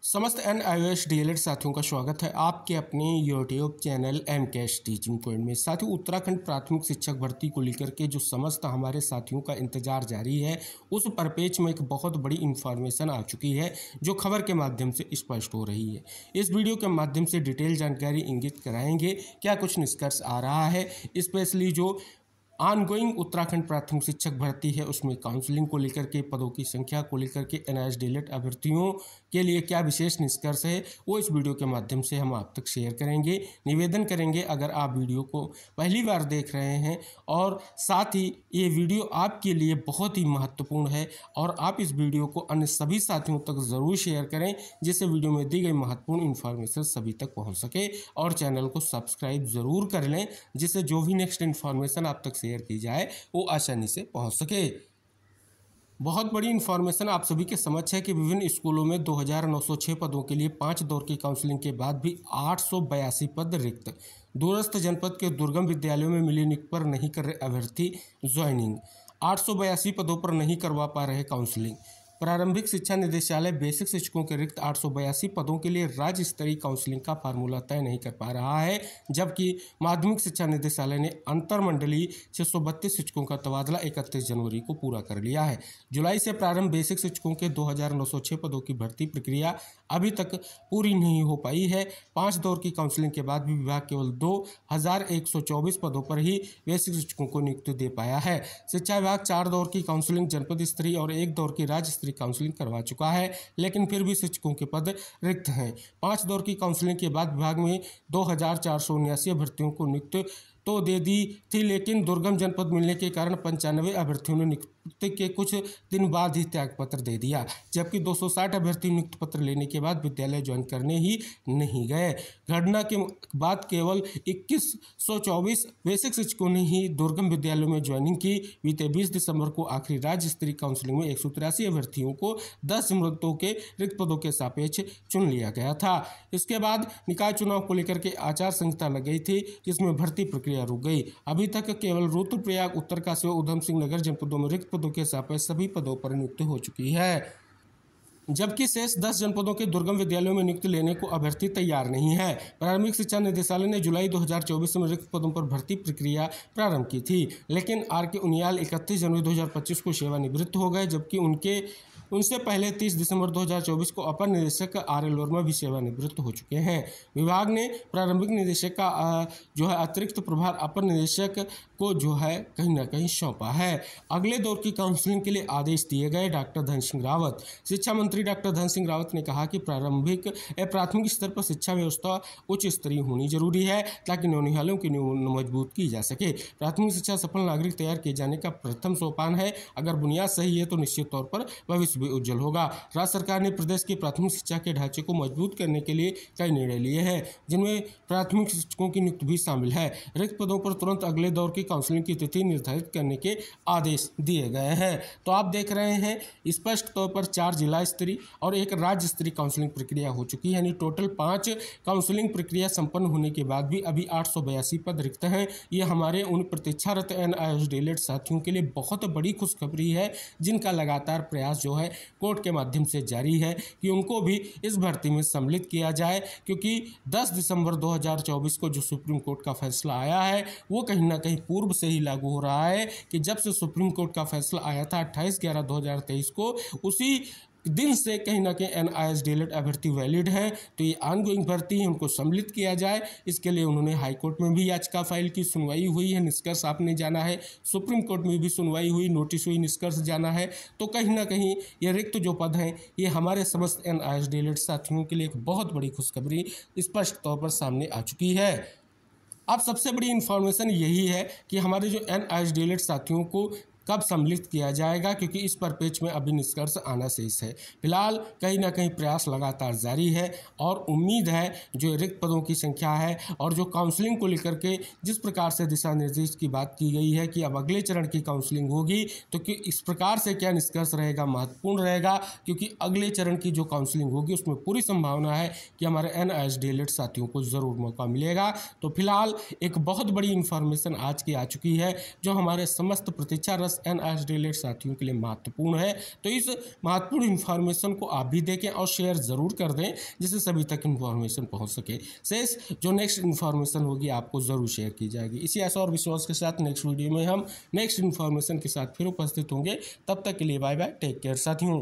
समस्त NIOS DLED साथियों का स्वागत है आपके अपने YouTube channel MKS teaching point में। साथियों, उत्तराखंड प्राथमिक शिक्षक भर्ती को लेकर के जो समस्त हमारे साथियों का इंतजार जारी है, उस परिपेक्ष में एक बहुत बड़ी इंफॉर्मेशन आ चुकी है जो खबर के माध्यम से स्पष्ट हो रही है। इस वीडियो के माध्यम से डिटेल जानकारी इंगित कराएंगे क्या कुछ निष्कर्ष आ रहा है, स्पेशली जो ऑनगोइंग उत्तराखंड प्राथमिक शिक्षक भर्ती है उसमें काउंसलिंग को लेकर के, पदों की संख्या को लेकर के NIOS DLED अभ्यर्थियों के लिए क्या विशेष निष्कर्ष है, वो इस वीडियो के माध्यम से हम आप तक शेयर करेंगे। निवेदन करेंगे, अगर आप वीडियो को पहली बार देख रहे हैं और साथ ही ये वीडियो आपके लिए बहुत ही महत्वपूर्ण है और आप इस वीडियो को अन्य सभी साथियों तक ज़रूर शेयर करें, जिससे वीडियो में दी गई महत्वपूर्ण इन्फॉर्मेशन सभी तक पहुँच सके। और चैनल को सब्सक्राइब ज़रूर कर लें, जिससे जो भी नेक्स्ट इन्फॉर्मेशन आप तक शेयर की जाए वो आसानी से पहुंच सके। बहुत बड़ी इन्फॉर्मेशन आप सभी के समक्ष है कि विभिन्न स्कूलों में 2906 पदों के लिए 5 दौर की काउंसलिंग के बाद भी 882 पद रिक्त। दूरस्थ जनपद के दुर्गम विद्यालयों में मिली नियुक्ति पर नहीं कर रहे अभ्यर्थी ज्वाइनिंग। 882 पदों पर नहीं करवा पा रहे काउंसलिंग। प्रारंभिक शिक्षा निदेशालय बेसिक शिक्षकों के रिक्त 882 पदों के लिए राज्य स्तरीय काउंसलिंग का फार्मूला तय नहीं कर पा रहा है, जबकि माध्यमिक शिक्षा निदेशालय ने अंतर मंडलीय 632 शिक्षकों का तबादला 31 जनवरी को पूरा कर लिया है। जुलाई से प्रारंभ बेसिक शिक्षकों के 2906 पदों की भर्ती प्रक्रिया अभी तक पूरी नहीं हो पाई है। 5 दौर की काउंसलिंग के बाद भी विभाग केवल 2124 पदों पर ही बेसिक शिक्षकों को नियुक्ति दे पाया है। शिक्षा विभाग 4 दौर की काउंसलिंग जनपद स्तरीय और 1 दौर की राज्य स्तरीय काउंसलिंग करवा चुका है, लेकिन फिर भी शिक्षकों के पद रिक्त हैं। 5 दौर की काउंसलिंग के बाद विभाग में 2479 अभ्यर्थियों को नियुक्ति तो दे दी थी, लेकिन दुर्गम जनपद मिलने के कारण 95 अभ्यर्थियों ने नियुक्ति के कुछ दिन बाद ही त्यागपत्र दे दिया, जबकि 260 अभ्यर्थी नियुक्ति पत्र लेने के बाद विद्यालय ज्वाइन करने ही नहीं गए। घटना के बाद केवल 2124 बेसिक शिक्षकों ने ही दुर्गम विद्यालयों में ज्वाइनिंग की। बीते 20 दिसंबर को आखिरी राज्य स्तरीय काउंसलिंग में 183 अभ्यर्थियों को 10 स्मृतों के रिक्त पदों के सापेक्ष चुन लिया गया था। इसके बाद निकाय चुनाव को लेकर के आचार संहिता लग गई थी, जिसमें भर्ती प्रक्रिया रुक गई। अभी तक केवल रुद्रप्रयाग, उत्तरकाशी व उधम सिंह नगर जनपदों में रिक्त पदों के सापेक्ष सभी पदों पर नियुक्ति हो चुकी है, जबकि शेष 10 जनपदों के दुर्गम विद्यालयों में नियुक्ति लेने को अभ्यर्थी तैयार नहीं है। प्रारंभिक शिक्षा निदेशालय ने जुलाई 2024 में रिक्त पदों पर भर्ती प्रक्रिया प्रारंभ की थी, लेकिन RK उनियाल 31 जनवरी 2025 को सेवानिवृत्त हो गए, जबकि उनसे पहले 30 दिसंबर 2024 को अपर निदेशक RL वर्मा भी सेवानिवृत्त हो चुके हैं। विभाग ने प्रारंभिक निदेशक का जो है अतिरिक्त प्रभार अपर निदेशक को जो है कहीं ना कहीं सौंपा है। अगले दौर की काउंसलिंग के लिए आदेश दिए गए। डॉक्टर धन सिंह रावत। शिक्षा मंत्री डॉक्टर धन सिंह रावत ने कहा कि प्राथमिक स्तर पर शिक्षा व्यवस्था उच्च स्तरीय होनी जरूरी है, ताकि नौनिहालों की नींव मजबूत की जा सके। प्राथमिक शिक्षा सफल नागरिक तैयार किए जाने का प्रथम सोपान है। अगर बुनियाद सही है तो निश्चित तौर पर भविष्य भी उज्जवल होगा। राज्य सरकार ने प्रदेश की प्राथमिक शिक्षा के ढांचे को मजबूत करने के लिए कई निर्णय लिए हैं, जिनमें प्राथमिक शिक्षकों की नियुक्ति भी शामिल है। रिक्त पदों पर तुरंत अगले दौर की काउंसलिंग की तिथि निर्धारित करने के आदेश दिए गए हैं। तो आप देख रहे हैं स्पष्ट तौर पर 4 जिला स्तरीय और 1 राज्य स्तरीय काउंसलिंग प्रक्रिया हो चुकी है, यानी टोटल 5 काउंसलिंग प्रक्रिया संपन्न होने के बाद भी अभी 882 पद रिक्त हैं। ये हमारे उन प्रतीक्षारत NIOS DLED साथियों के लिए बहुत बड़ी खुशखबरी है, जिनका लगातार प्रयास जो है कोर्ट के माध्यम से जारी है कि उनको भी इस भर्ती में सम्मिलित किया जाए, क्योंकि 10 दिसंबर 2024 को जो सुप्रीम कोर्ट का फैसला आया है वो कहीं ना कहीं पूर्व से ही लागू हो रहा है कि जब से सुप्रीम कोर्ट का फैसला आया था 28/11/2023 को, उसी दिन से कहीं ना कहीं NIOS DLED अभ्यर्थी वैलिड हैं। तो ये ऑनगोइंग भर्ती है, उनको सम्मिलित किया जाए। इसके लिए उन्होंने हाई कोर्ट में भी याचिका फाइल की, सुनवाई हुई है, निष्कर्ष आपने जाना है। सुप्रीम कोर्ट में भी सुनवाई हुई, नोटिस हुई, निष्कर्ष जाना है। तो कहीं ना कहीं ये रिक्त जो पद हैं ये हमारे समस्त NIOS DLED साथियों के लिए एक बहुत बड़ी खुशखबरी स्पष्ट तौर पर सामने आ चुकी है। अब सबसे बड़ी इन्फॉर्मेशन यही है कि हमारे जो NIOS DLED साथियों को कब सम्मिलित किया जाएगा, क्योंकि इस परिपेक्ष में अभी निष्कर्ष आना शेष है। फिलहाल कहीं ना कहीं प्रयास लगातार जारी है और उम्मीद है जो रिक्त पदों की संख्या है और जो काउंसलिंग को लेकर के जिस प्रकार से दिशा निर्देश की बात की गई है कि अब अगले चरण की काउंसलिंग होगी, तो कि इस प्रकार से क्या निष्कर्ष रहेगा महत्वपूर्ण रहेगा, क्योंकि अगले चरण की जो काउंसलिंग होगी उसमें पूरी संभावना है कि हमारे NIOS DLED साथियों को ज़रूर मौका मिलेगा। तो फिलहाल एक बहुत बड़ी इन्फॉर्मेशन आज की आ चुकी है, जो हमारे समस्त प्रतीक्षारत एनआरएस रिलेटेड साथियों के लिए महत्वपूर्ण है। तो इस महत्वपूर्ण इन्फॉर्मेशन को आप भी देखें और शेयर ज़रूर कर दें जिससे सभी तक इन्फॉर्मेशन पहुंच सके। शेष जो नेक्स्ट इन्फॉर्मेशन होगी आपको ज़रूर शेयर की जाएगी। इसी आशा और विश्वास के साथ नेक्स्ट वीडियो में हम नेक्स्ट इन्फॉर्मेशन के साथ फिर उपस्थित होंगे। तब तक के लिए बाय बाय, टेक केयर साथियों।